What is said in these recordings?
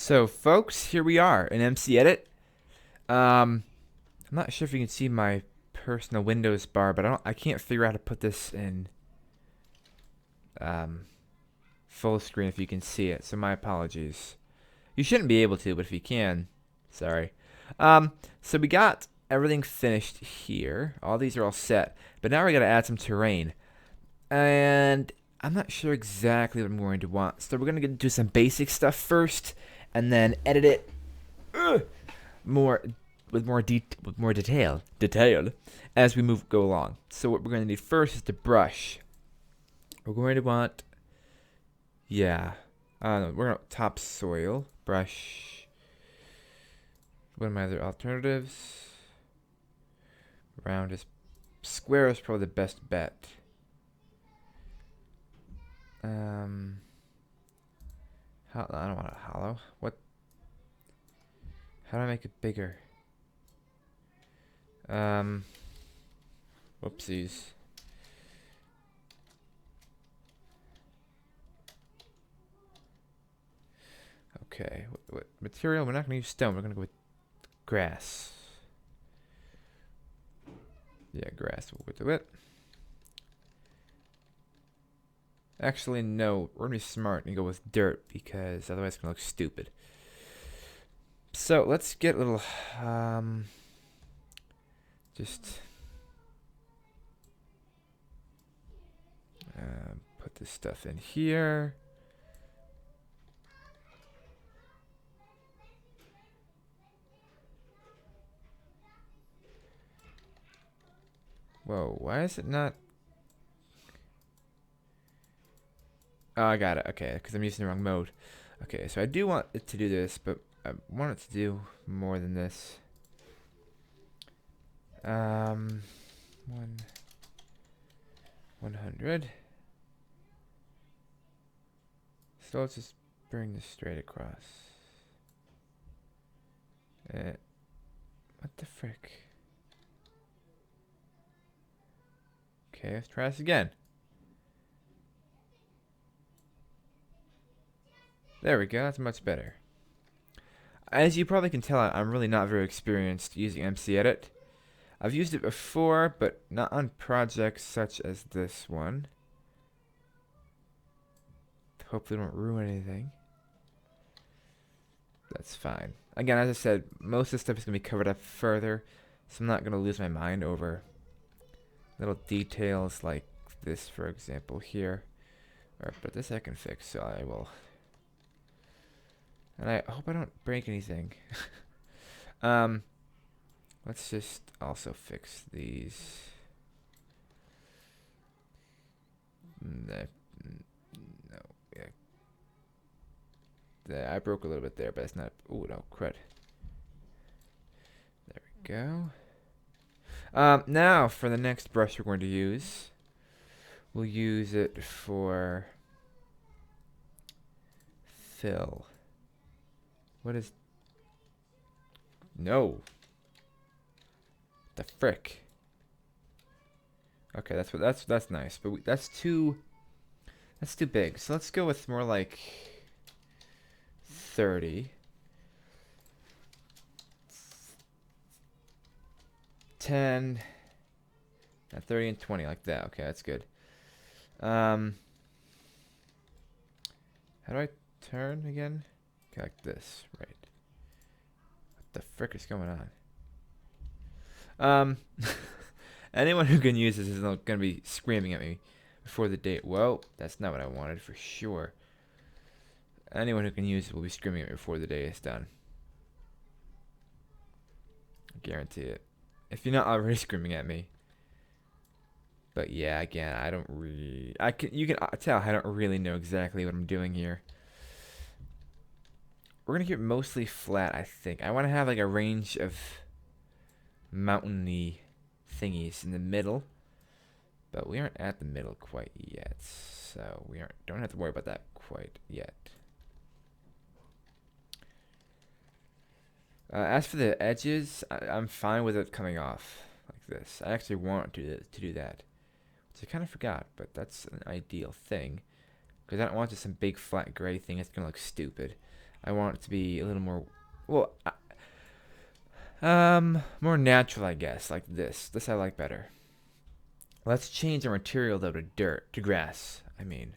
So, folks, here we are in MC Edit. I'm not sure if you can see my personal Windows bar, but I can't figure out how to put this in um, full screen if you can see it. So my apologies. You shouldn't be able to, but if you can, sorry. So we got everything finished here. All these are all set, but now we got to add some terrain, and I'm not sure exactly what I'm going to want. So we're gonna do some basic stuff first, and then edit it more with more detail as we go along. So what we're going to need first is the brush. We're going to want, yeah, we're going to topsoil brush. What are my other alternatives? Round is square is probably the best bet. I don't want it hollow. What? How do I make it bigger? Whoopsies. Okay, what material? We're not going to use stone. We're going to go with grass. Yeah, grass. We'll do it. Actually, no. We're going to be smart and go with dirt because otherwise it's going to look stupid. So let's get a little, just put this stuff in here. Whoa, why is it not? Oh, I got it. Okay, because I'm using the wrong mode. Okay, so I do want it to do this, but I want it to do more than this. 100. So let's just bring this straight across. What the frick? Okay, let's try this again. There we go, that's much better. As you probably can tell, I'm really not very experienced using MC Edit. I've used it before, but not on projects such as this one. Hopefully don't ruin anything. That's fine. Again, as I said, most of this stuff is going to be covered up further, so I'm not going to lose my mind over little details like this, for example, here. But this I can fix, so I will. And I hope I don't break anything. Let's just also fix these. No, yeah. I broke a little bit there, but it's not. Oh no, crud. There we go. Now for the next brush we're going to use, we'll use it for fill. What is? No. The frick. Okay, that's nice, but that's too big. So let's go with more like 30. 10. 30 and 20 like that. Okay, that's good. How do I turn again? Okay, like this, right? What the frick is going on? Anyone who can use this is going to be screaming at me before the date. Whoa, that's not what I wanted for sure. Anyone who can use it will be screaming at me before the day is done. I guarantee it. If you're not already screaming at me. But yeah, again, I don't really. You can tell I don't really know exactly what I'm doing here. We're gonna keep it mostly flat, I think. I want to have like a range of mountainy thingies in the middle, but we aren't at the middle quite yet, so we don't have to worry about that quite yet. As for the edges, I'm fine with it coming off like this. I actually want to do that, which I kind of forgot, but that's an ideal thing because I don't want just some big flat gray thing. It's gonna look stupid. I want it to be a little more, well, more natural, I guess, like this. This I like better. Let's change our material though to dirt, to grass, I mean.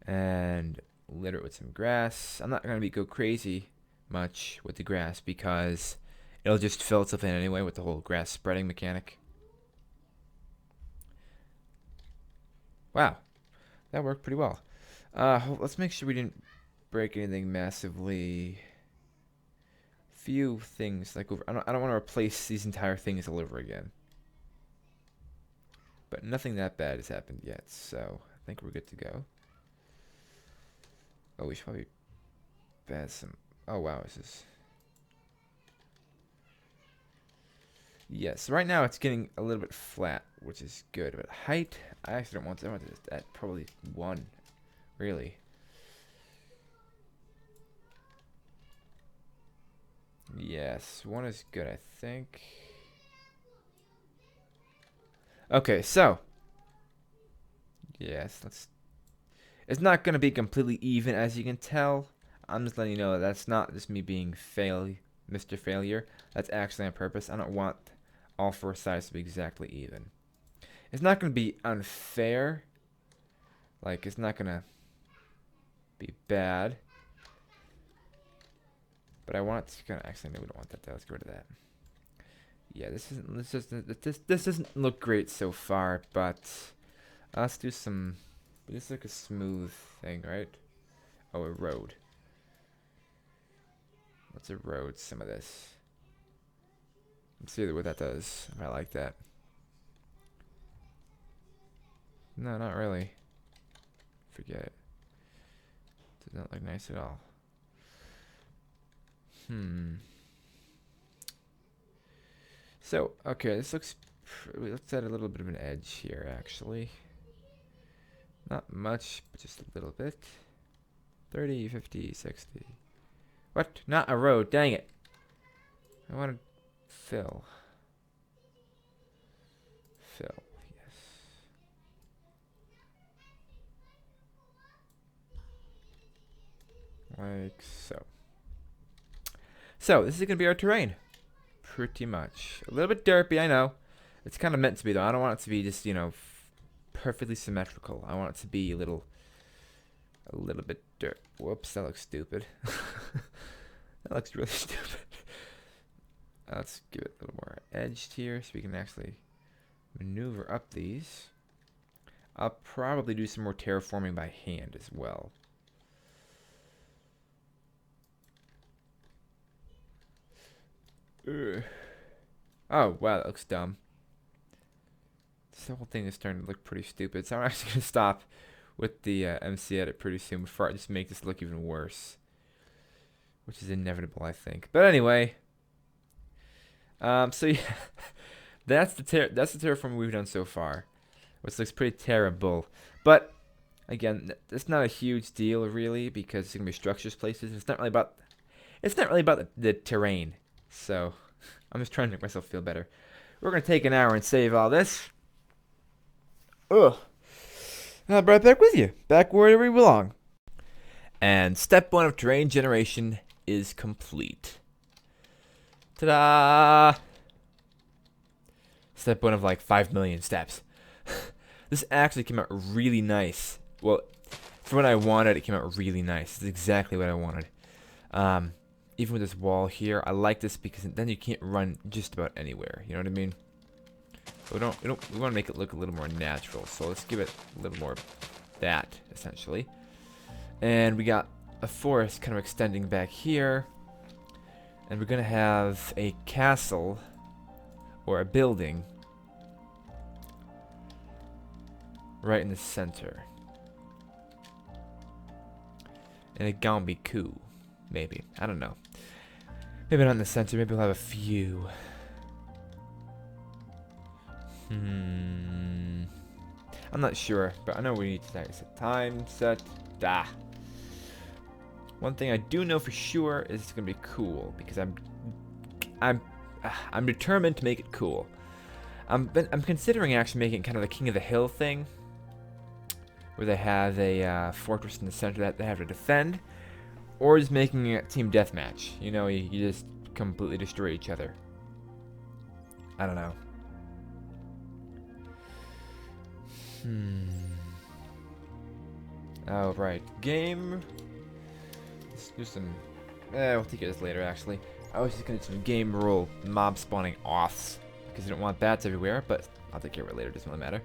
And litter it with some grass. I'm not going to go crazy much with the grass because it'll just fill itself in anyway with the whole grass spreading mechanic. Wow, that worked pretty well. Let's make sure we didn't break anything massively. Few things like over. I don't want to replace these entire things all over again. But nothing that bad has happened yet, so I think we're good to go. Oh, we should probably add some. Oh wow, this is. Yes, right now it's getting a little bit flat, which is good. But height, I actually don't want to. I want this at probably 1, really. Yes, 1 is good, I think. Okay, so. Yes, let's. It's not going to be completely even, as you can tell. I'm just letting you know that's not just me being Mr. Failure. That's actually on purpose. I don't want all 4 sides to be exactly even. It's not going to be unfair. Like, it's not going to be bad. But I want it to kind of, actually, no, we don't want that though. Let's get rid of that. Yeah, this doesn't look great so far, but let's do some. This is like a smooth thing, right? Oh, a road. Let's erode some of this. Let's see what that does. If I like that. No, not really. Forget it. Does not look nice at all. So, okay, this looks. Let's add a little bit of an edge here, actually. Not much, but just a little bit. 30, 50, 60. What? Not a road. Dang it. I want to fill. Fill, yes. Like so. So, this is going to be our terrain. Pretty much. A little bit derpy, I know. It's kind of meant to be, though. I don't want it to be just, you know, perfectly symmetrical. I want it to be a little bit dirt. Whoops, that looks stupid. That looks really stupid. Let's give it a little more edged here so we can actually maneuver up these. I'll probably do some more terraforming by hand as well. Ugh. Oh, wow, that looks dumb. This whole thing is starting to look pretty stupid, so I'm actually going to stop with the MC edit pretty soon before I just make this look even worse. Which is inevitable, I think. But anyway. So yeah. that's the terraforming we've done so far. Which looks pretty terrible. But, again, it's not a huge deal, really, because it's going to be structures places. It's not really about the terrain. So, I'm just trying to make myself feel better. We're going to take an hour and save all this. Ugh. I'll be right back with you. Back where we belong. And step 1 of terrain generation is complete. Ta-da! Step 1 of like 5 million steps. This actually came out really nice. Well, for what I wanted, it came out really nice. It's exactly what I wanted. Even with this wall here, I like this because then you can't run just about anywhere. You know what I mean? We want to make it look a little more natural. So let's give it a little more of that, essentially. And we got a forest kind of extending back here. And we're going to have a castle or a building right in the center. And it gonna be cool. Maybe. I don't know. Maybe not in the center. Maybe we'll have a few. I'm not sure, but I know we need to set time set. One thing I do know for sure is it's gonna be cool because I'm determined to make it cool. I'm considering actually making kind of the King of the Hill thing, where they have a fortress in the center that they have to defend. Or just making it team deathmatch. You know, you just completely destroy each other. I don't know. Oh, right. Game. Let's do some. We'll take this later, actually. I was just gonna do some game rule mob spawning offs because I don't want bats everywhere, but I'll take care of it later. Doesn't really matter.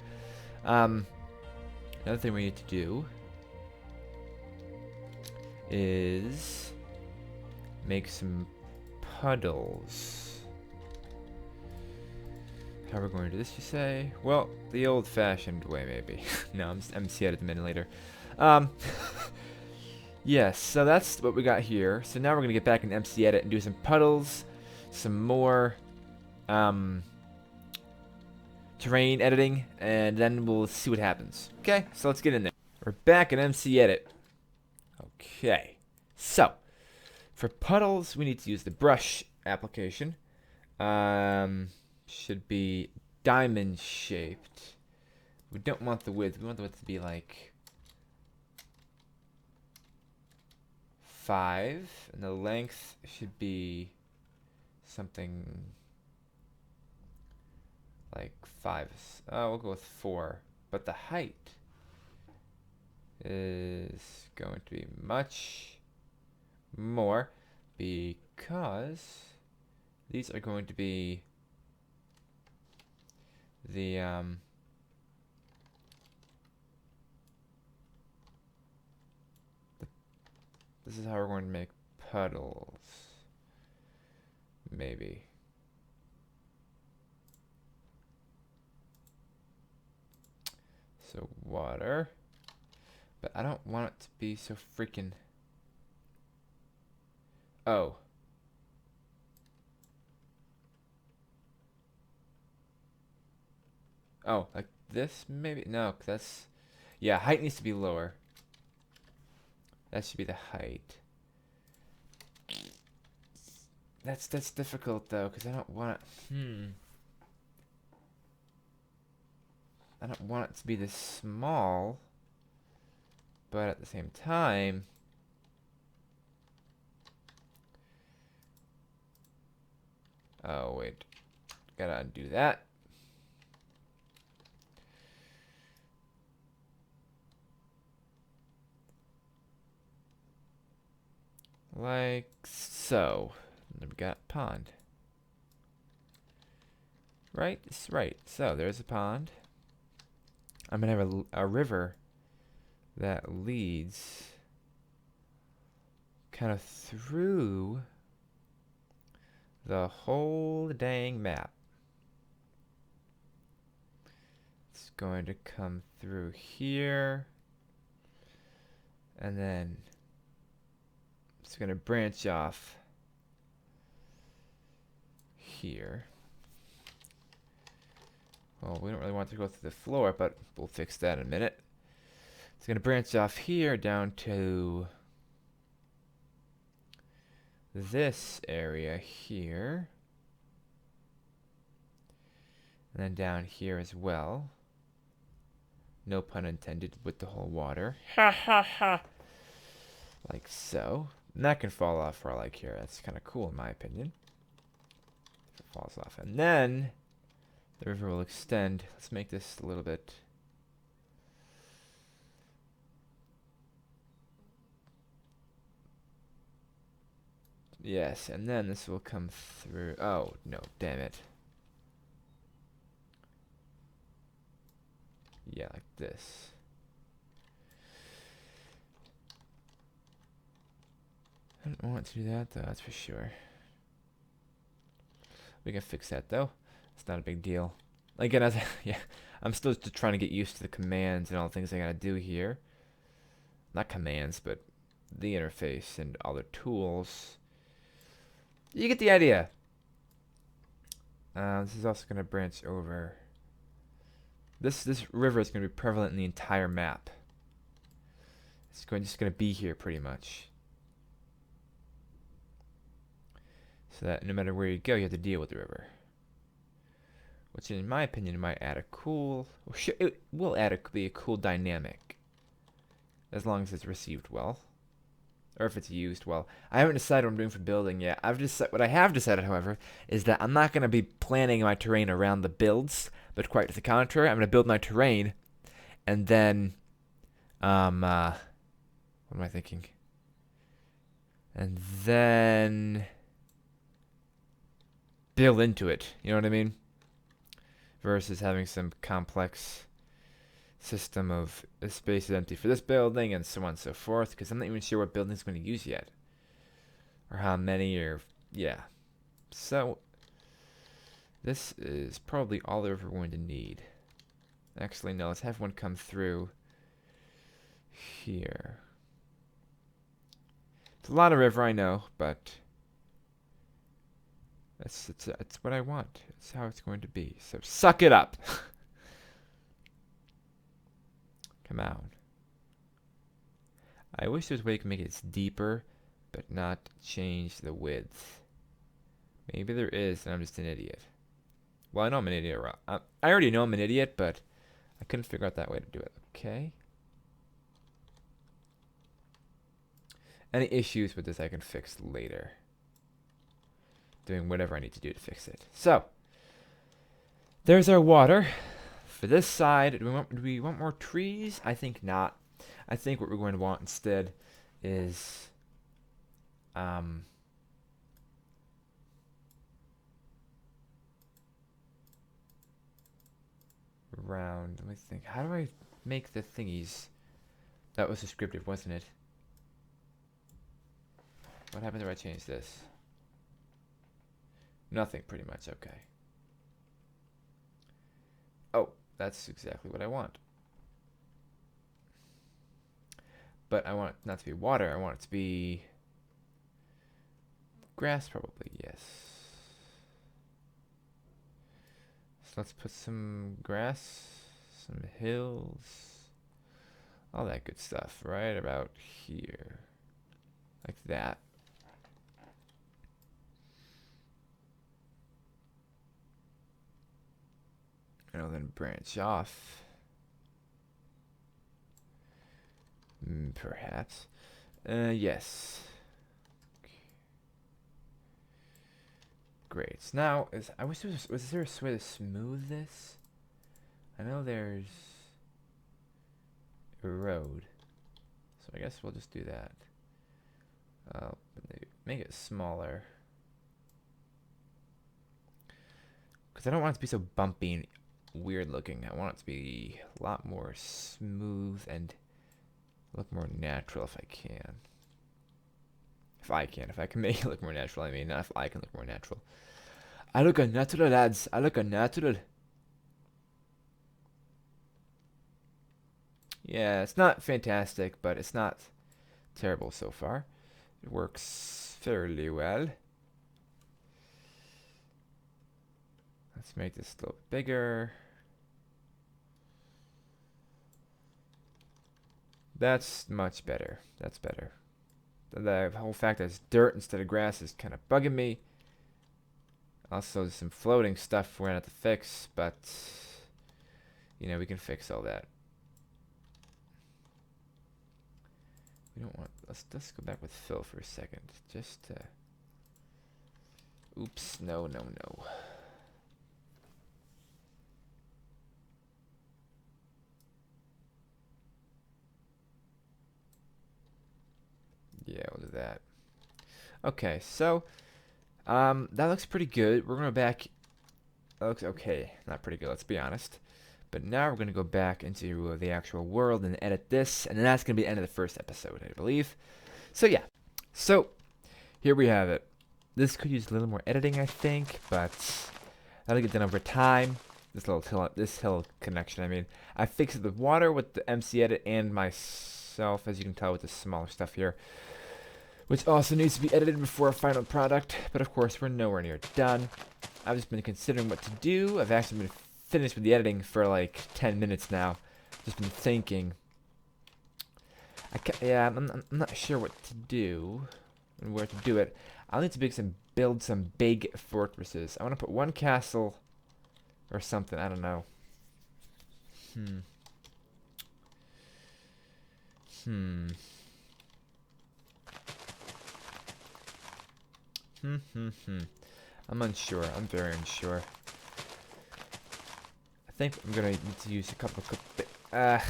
Another thing we need to do is make some puddles. How are we going to do this, you say? Well, the old-fashioned way, maybe. No, I'm see it a minute later. Yes, so that's what we got here. So now we're going to get back in MC Edit and do some puddles, some more terrain editing, and then we'll see what happens. Okay, so let's get in there. We're back in MC Edit. Okay, so for puddles, we need to use the brush application. Should be diamond shaped. We don't want the width. We want the width to be like 5, and the length should be something like 5. Oh, we'll go with 4. But the height is going to be much more because these are going to be the this is how we're going to make puddles. Maybe. So water. But I don't want it to be so freaking... Oh. Oh, like this maybe? No, 'cause that's... Yeah, height needs to be lower. That should be the height. That's difficult though, because I don't want it... I don't want it to be this small. But at the same time... Oh, wait. Gotta undo that. Like so. And then we got pond. Right? Right. So there's a pond. I'm gonna have a river that leads kind of through the whole dang map. It's going to come through here, and then it's going to branch off here. Well, we don't really want to go through the floor, but we'll fix that in a minute. It's going to branch off here down to this area here. And then down here as well. No pun intended with the whole water. Ha ha ha. Like so. And that can fall off for all I care. That's kind of cool in my opinion. If it falls off. And then the river will extend. Let's make this a little bit... Yes, and then this will come through. Oh, no, damn it. Yeah, like this. I don't want to do that, though, that's for sure. We can fix that, though. It's not a big deal. Again, yeah, I'm still just trying to get used to the commands and all the things I gotta do here. Not commands, but the interface and all the tools. You get the idea. This is also going to branch over. This river is going to be prevalent in the entire map. It's just going to be here pretty much. So that no matter where you go, you have to deal with the river. Which, in my opinion, might add a cool... It will be a cool dynamic. As long as it's received well. Or if it's used. Well, I haven't decided what I'm doing for building yet. What I have decided, however, is that I'm not going to be planning my terrain around the builds, but quite to the contrary. I'm going to build my terrain, and then, what am I thinking? And then build into it. You know what I mean? Versus having some complex system of this space is empty for this building and so on and so forth, because I'm not even sure what building's going to use yet, or how many, or yeah. So this is probably all we're going to need. Actually, no, let's have one come through here. It's a lot of river, I know, but it's what I want. It's how it's going to be. So suck it up. Come on. I wish there was a way you can make it deeper, but not change the width. Maybe there is, and I'm just an idiot. Well, I know I'm an idiot. I already know I'm an idiot, but I couldn't figure out that way to do it. Okay. Any issues with this I can fix later. Doing whatever I need to do to fix it. So, there's our water. For this side, do we want more trees? I think not. I think what we're going to want instead is around. Let me think. How do I make the thingies? That was descriptive, wasn't it? What happens if I change this? Nothing, pretty much. Okay. Oh, that's exactly what I want. But I want it not to be water. I want it to be grass, probably. Yes. So let's put some grass, some hills, all that good stuff right about here. Like that. And I'll then branch off. Perhaps. Yes. Great. So now, I wish was there a way to smooth this? I know there's a road. So I guess we'll just do that. Make it smaller. Because I don't want it to be so bumpy and weird looking. I want it to be a lot more smooth and look more natural if I can. If I can make it look more natural, I mean, not if I can look more natural. I look a natural, lads. I look a natural. Yeah, it's not fantastic, but it's not terrible so far. It works fairly well. Let's make this a little bigger. That's much better. That's better. The whole fact that it's dirt instead of grass is kind of bugging me. Also, there's some floating stuff we're going to have to fix, but, you know, we can fix all that. We don't want... Let's go back with fill for a second. Just to... Oops. No, no, no. Yeah, we'll do that. Okay, so... that looks pretty good. We're going to go back... That looks okay. Not pretty good, let's be honest. But now we're going to go back into the actual world and edit this. And then that's going to be the end of the first episode, I believe. So, yeah. So, here we have it. This could use a little more editing, I think. But that'll get done over time. This hill connection, I mean. I fixed the water with the MC edit and myself, as you can tell with the smaller stuff here. Which also needs to be edited before our final product. But, of course, we're nowhere near done. I've just been considering what to do. I've actually been finished with the editing for like 10 minutes now. Just been thinking. I'm not sure what to do and where to do it. I'll need to build some big fortresses. I want to put one castle or something. I don't know. I'm unsure. I'm very unsure. I think I'm gonna need to use a couple of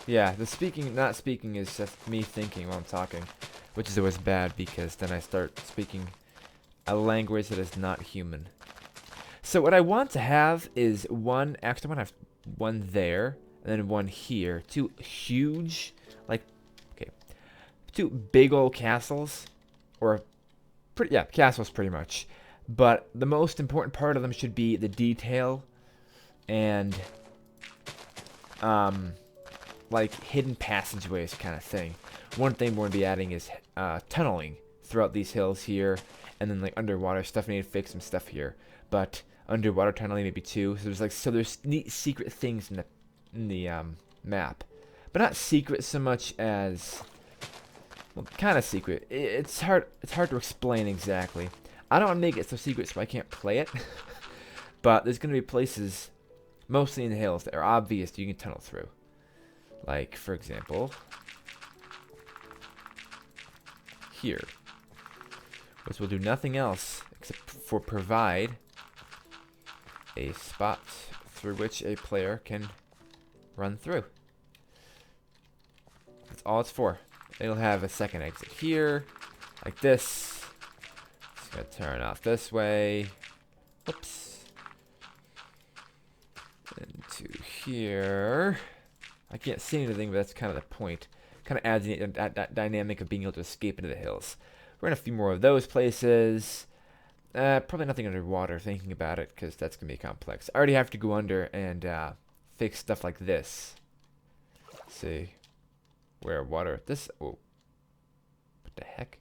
yeah, the speaking, not speaking is just me thinking while I'm talking, which is always bad because then I start speaking a language that is not human. So what I want to have is one, actually I want to have one there, and then one here. Two huge, like, okay, two big old castles, or, yeah, castles pretty much. But the most important part of them should be the detail and, like, hidden passageways kind of thing. One thing we're going to be adding is tunneling throughout these hills here, and then, like, underwater stuff. I need to fix some stuff here. But underwater tunneling maybe too. So there's neat secret things in the map, but not secret so much as, well, kind of secret. It's hard to explain exactly. I don't want to make it so secret so I can't play it. But there's gonna be places, mostly in the hills, that are obvious that you can tunnel through. Like, for example, here, which will do nothing else except for provide a spot through which a player can run through. That's all it's for. It'll have a second exit here, like this. It's gonna turn off this way. Whoops. Into here. I can't see anything, but that's kind of the point. Kind of adds that dynamic of being able to escape into the hills. We're in a few more of those places. Probably nothing underwater, thinking about it, because that's going to be complex. I already have to go under and fix stuff like this. Let's see. Where water? This. Oh. What the heck?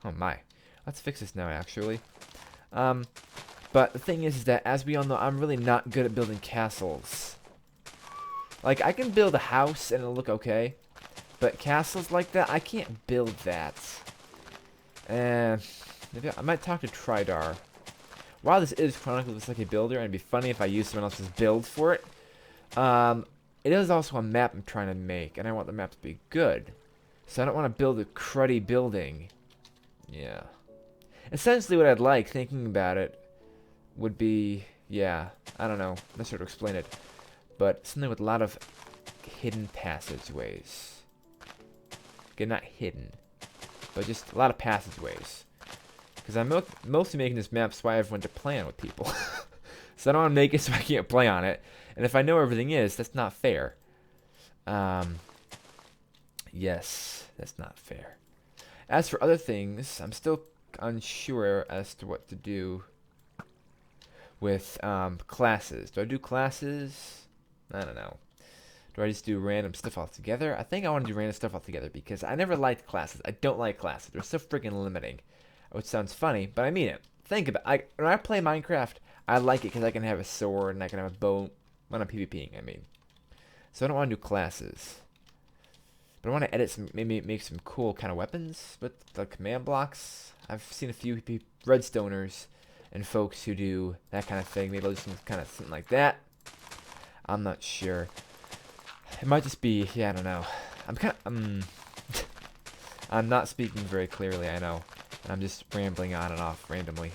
Oh my. Let's fix this now, actually. But the thing is that, as we all know, I'm really not good at building castles. Like, I can build a house and it'll look okay. But castles like that, I can't build that. And maybe I might talk to Tridar. While this is Chronicles of Sucky Builder, and it'd be funny if I used someone else's build for it. It is also a map I'm trying to make, and I want the map to be good. So I don't want to build a cruddy building. Yeah. Essentially what I'd like, thinking about it, would be, yeah, I don't know, I'm not sure to explain it. But something with a lot of hidden passageways. Okay, not hidden, but just a lot of passageways. Because I'm mostly making this map so I have one to play on with people. So I don't want to make it so I can't play on it. And if I know everything is, that's not fair. Yes, that's not fair. As for other things, I'm still unsure as to what to do with classes. Do I do classes? I don't know. Do I just do random stuff altogether? I think I want to do random stuff altogether because I never liked classes. I don't like classes. They're so freaking limiting. Which sounds funny, but I mean it. Think about it. When I play Minecraft, I like it because I can have a sword and I can have a bow when I'm PvPing, I mean. So I don't want to do classes. But I want to edit some, maybe make some cool kind of weapons with the command blocks. I've seen a few redstoners and folks who do that kind of thing. Maybe I'll do some kind of something like that. I'm not sure. It might just be, yeah, I don't know. I'm kind of, I'm not speaking very clearly, I know. I'm just rambling on and off randomly.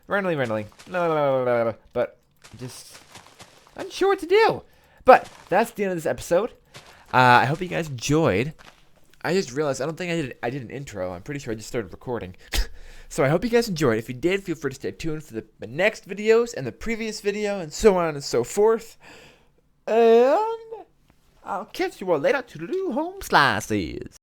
Rambling. No, but just unsure what to do. But that's the end of this episode. I hope you guys enjoyed. I just realized I don't think I did an intro. I'm pretty sure I just started recording. So I hope you guys enjoyed. If you did, feel free to stay tuned for the next videos and the previous video and so on and so forth. And I'll catch you all later. Toodaloo, home slices.